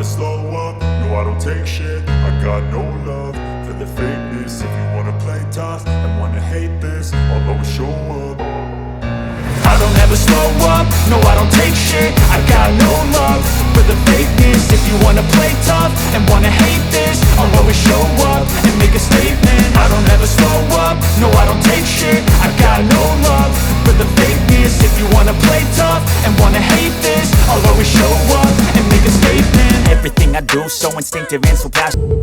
slow up, no I don't take shit. I got no love for the fakeness. If you wanna play tough and wanna hate this, I'll always show up. I don't ever slow up, no I don't take shit. I got no love for the fakeness. If you wanna play tough and wanna hate this, I'll always show up and make a statement. I don't ever slow up, no I don't take shit. I got no love for the fakeness. If you wanna play tough and wanna hate this, I'll always show up and make a statement. Everything I do so instinctive and so passionate.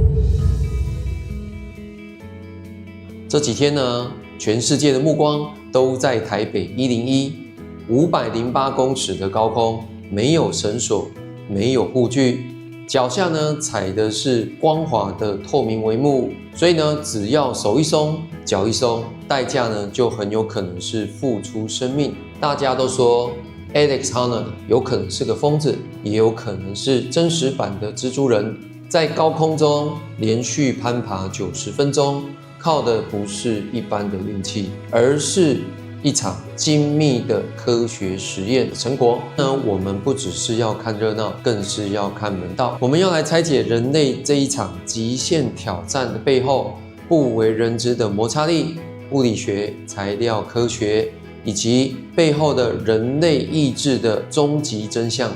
这几天呢，全世界的目光都在台北101，508公尺的高空，没有绳索，没有护具，脚下呢踩的是光滑的透明帷幕，所以呢，只要手一松，脚一松，代价呢就很有可能是付出生命。大家都说 Alex Honnold 有可能是个疯子，也有可能是真实版的蜘蛛人，在高空中连续攀爬90分钟。靠的不是一般的运气，而是一场精密的科学实验的成果。我们不只是要看热闹，更是要看门道。我们要来拆解人类这一场极限挑战的背后，不为人知的摩擦力、物理学、材料科学，以及背后的人类意志的终极真相。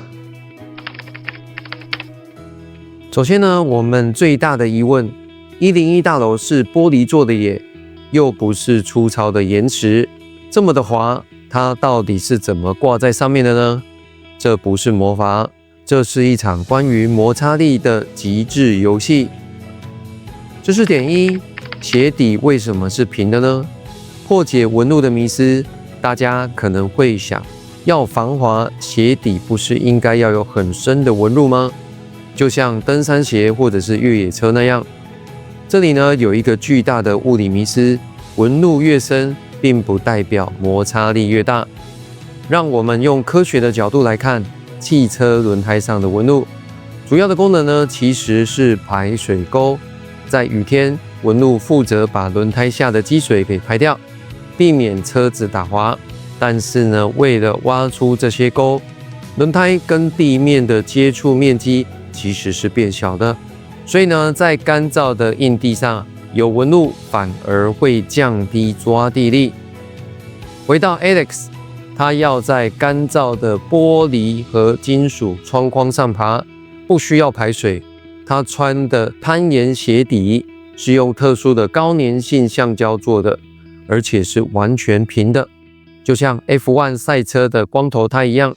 首先呢，我们最大的疑问，101大楼是玻璃做的耶，又不是粗糙的岩石，这么的滑，它到底是怎么挂在上面的呢？这不是魔法，这是一场关于摩擦力的极致游戏。知识点1：鞋底为什么是平的呢？破解纹路的迷思，大家可能会想，要防滑，鞋底不是应该要有很深的纹路吗？就像登山鞋或者是越野车那样。这里呢有一个巨大的物理迷思，纹路越深，并不代表摩擦力越大。让我们用科学的角度来看汽车轮胎上的纹路，主要的功能呢其实是排水沟。在雨天，纹路负责把轮胎下的积水给排掉，避免车子打滑。但是呢，为了挖出这些沟，轮胎跟地面的接触面积其实是变小的。所以呢，在干燥的硬地上有纹路，反而会降低抓地力。回到 Alex， 他要在干燥的玻璃和金属窗框上爬，不需要排水。他穿的攀岩鞋底是用特殊的高粘性橡胶做的，而且是完全平的，就像 F1 赛车的光头胎一样。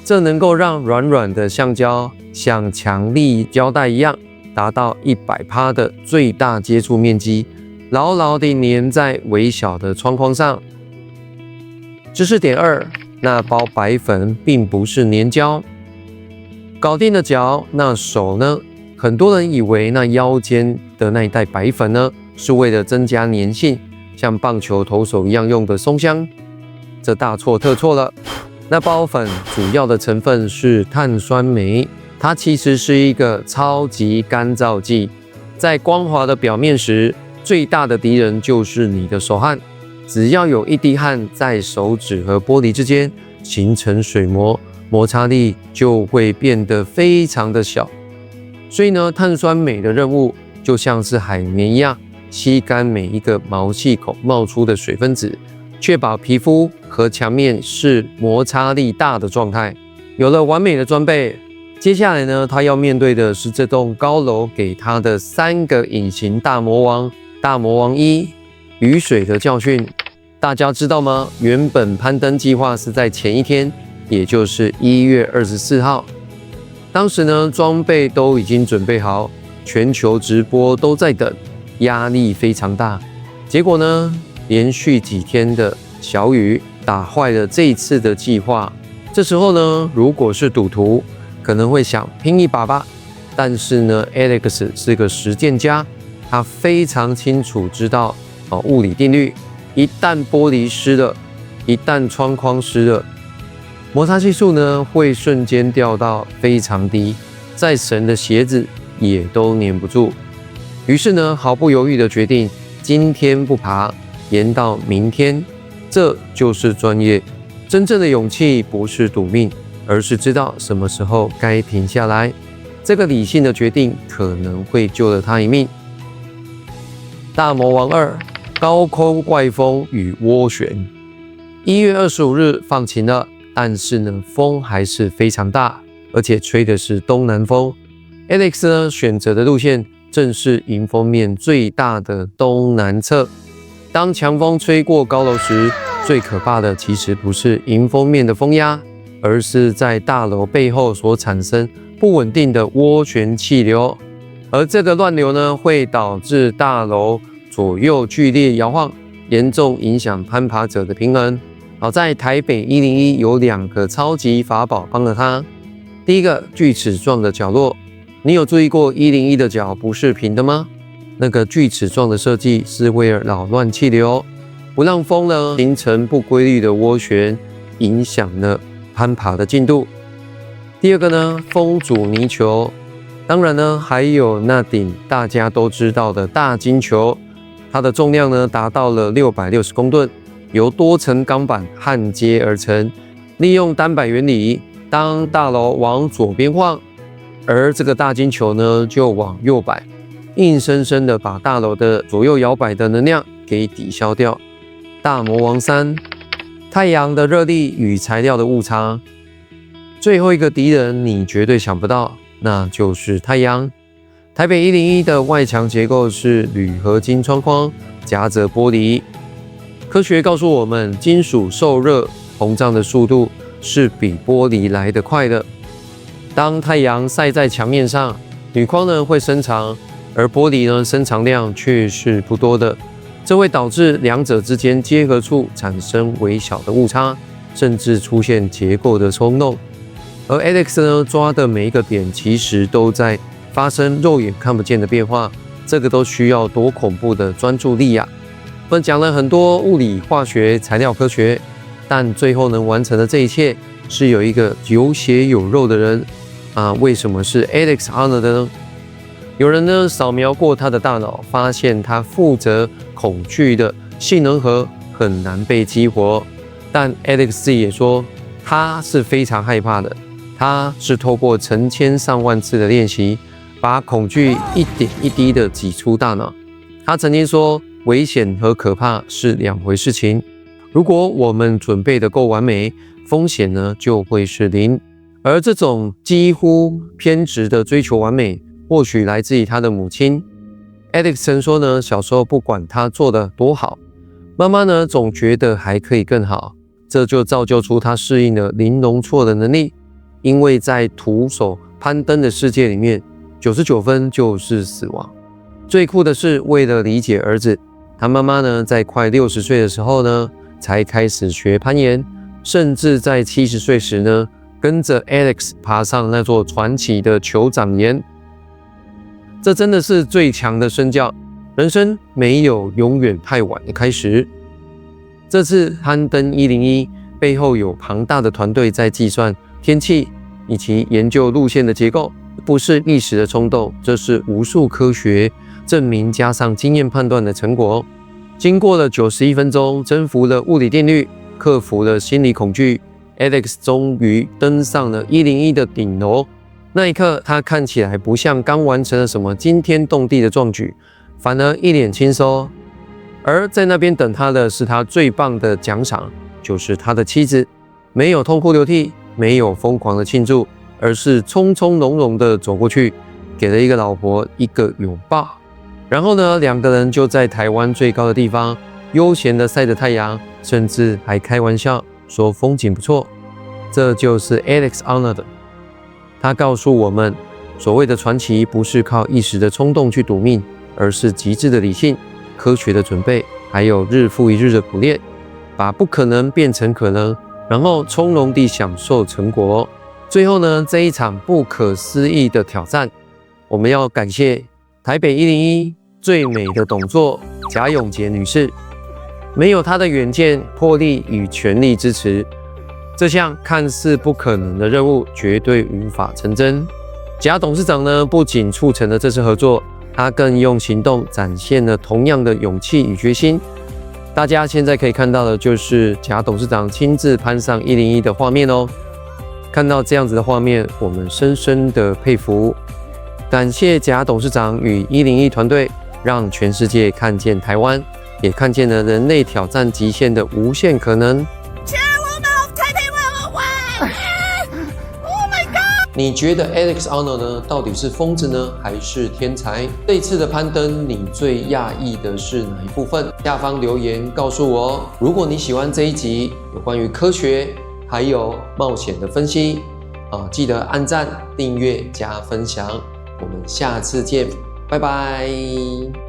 这能够让软软的橡胶像强力胶带一样，达到100%的最大接触面积，牢牢地粘在微小的窗框上。知识点2：那包白粉并不是粘胶。搞定了脚，那手呢？很多人以为那腰间的那一袋白粉呢，是为了增加粘性，像棒球投手一样用的松香。这大错特错了。那包粉主要的成分是碳酸镁，它其实是一个超级干燥剂。在光滑的表面时，最大的敌人就是你的手汗。只要有一滴汗在手指和玻璃之间形成水膜，摩擦力就会变得非常的小。所以呢，碳酸镁的任务就像是海绵一样，吸干每一个毛细孔冒出的水分子，确保皮肤和墙面是摩擦力大的状态。有了完美的装备，接下来呢，他要面对的是这栋高楼给他的3个隐形大魔王。大魔王1：雨水的教训。大家知道吗？原本攀登计划是在前一天，也就是1月24号。当时呢，装备都已经准备好，全球直播都在等，压力非常大。结果呢，连续几天的小雨打坏了这一次的计划。这时候呢，如果是赌徒，可能会想拼一把吧。但是呢 ，Alex 是个实践家，他非常清楚知道物理定律。一旦玻璃湿了，一旦窗框湿了，摩擦系数呢会瞬间掉到非常低，再神的鞋子也都粘不住。于是呢，毫不犹豫的决定，今天不爬，延到明天。这就是专业。真正的勇气不是赌命，而是知道什么时候该停下来。这个理性的决定可能会救了他一命。大魔王2：高空怪风与涡旋。1月25日放晴了，但是呢，风还是非常大，而且吹的是东南风。Alex 呢选择的路线正是迎风面最大的东南侧。当强风吹过高楼时，最可怕的其实不是迎风面的风压，而是在大楼背后所产生不稳定的涡旋气流，而这个乱流呢，会导致大楼左右剧烈摇晃，严重影响攀爬者的平衡。好在台北101有2个超级法宝帮了他。第一个，锯齿状的角落，你有注意过101的角不是平的吗？那个锯齿状的设计是为了扰乱气流，不让风呢形成不规律的涡旋，影响了攀爬的进度。第二个呢，风阻泥球，当然呢还有那顶大家都知道的大金球，它的重量呢达到了660公吨，由多层钢板焊接而成。利用单摆原理，当大楼往左边晃，而这个大金球呢就往右摆，硬生生的把大楼的左右摇摆的能量给抵消掉。大魔王3：太阳的热力与材料的误差。最后一个敌人你绝对想不到，那就是太阳。台北101的外墙结构是铝合金窗框夹着玻璃。科学告诉我们，金属受热膨胀的速度是比玻璃来得快的。当太阳晒在墙面上，铝框呢会伸长，而玻璃呢伸长量却是不多的，这会导致两者之间结合处产生微小的误差，甚至出现结构的松动。而 Alex 呢抓的每一个点其实都在发生肉眼看不见的变化，这个都需要多恐怖的专注力呀！我们讲了很多物理、化学、材料科学，但最后能完成的这一切是有一个有血有肉的人啊！为什么是 Alex Honnold 的呢？有人呢扫描过他的大脑，发现他负责恐惧的性能核很难被激活，但 Alex 自己也说他是非常害怕的。他是透过成千上万次的练习，把恐惧一点一滴的挤出大脑。他曾经说，危险和可怕是两回事情。如果我们准备的够完美，风险呢就会是0。而这种几乎偏执的追求完美，或许来自于他的母亲。Alex 曾说呢，小时候不管他做得多好，妈妈呢总觉得还可以更好，这就造就出他适应了零容错的能力。因为在徒手攀登的世界里面，99分就是死亡。最酷的是，为了理解儿子，他妈妈呢在快60岁的时候呢，才开始学攀岩，甚至在70岁时呢，跟着 Alex 爬上那座传奇的酋长岩。这真的是最强的身教，人生没有永远太晚的开始。这次攀登101背后有庞大的团队在计算天气以及研究路线的结构，不是一时的冲动，这是无数科学证明加上经验判断的成果。经过了91分钟，征服了物理定律，克服了心理恐惧， Alex 终于登上了101的顶楼。那一刻，他看起来不像刚完成了什么惊天动地的壮举，反而一脸轻松。而在那边等他的是他最棒的奖赏，就是他的妻子。没有痛哭流涕，没有疯狂的庆祝，而是从从容容的走过去，给了一个老婆一个拥抱。然后呢，两个人就在台湾最高的地方悠闲的晒着太阳，甚至还开玩笑说风景不错。这就是 Alex Honnold。他告诉我们，所谓的传奇不是靠一时的冲动去赌命，而是极致的理性、科学的准备，还有日复一日的苦练，把不可能变成可能，然后从容地享受成果。最后呢，这一场不可思议的挑战，我们要感谢台北101最美的董座贾永婕女士。没有她的远见、魄力与全力支持，这项看似不可能的任务绝对无法成真。贾董事长呢，不仅促成了这次合作，他更用行动展现了同样的勇气与决心。大家现在可以看到的就是贾董事长亲自攀上101的画面哦。看到这样子的画面，我们深深的佩服。感谢贾董事长与101团队，让全世界看见台湾，也看见了人类挑战极限的无限可能。你觉得 Alex Honnold 呢，到底是疯子呢，还是天才？这一次的攀登，你最讶异的是哪一部分？下方留言告诉我哦。如果你喜欢这一集有关于科学还有冒险的分析记得按赞、订阅、加分享。我们下次见，拜拜。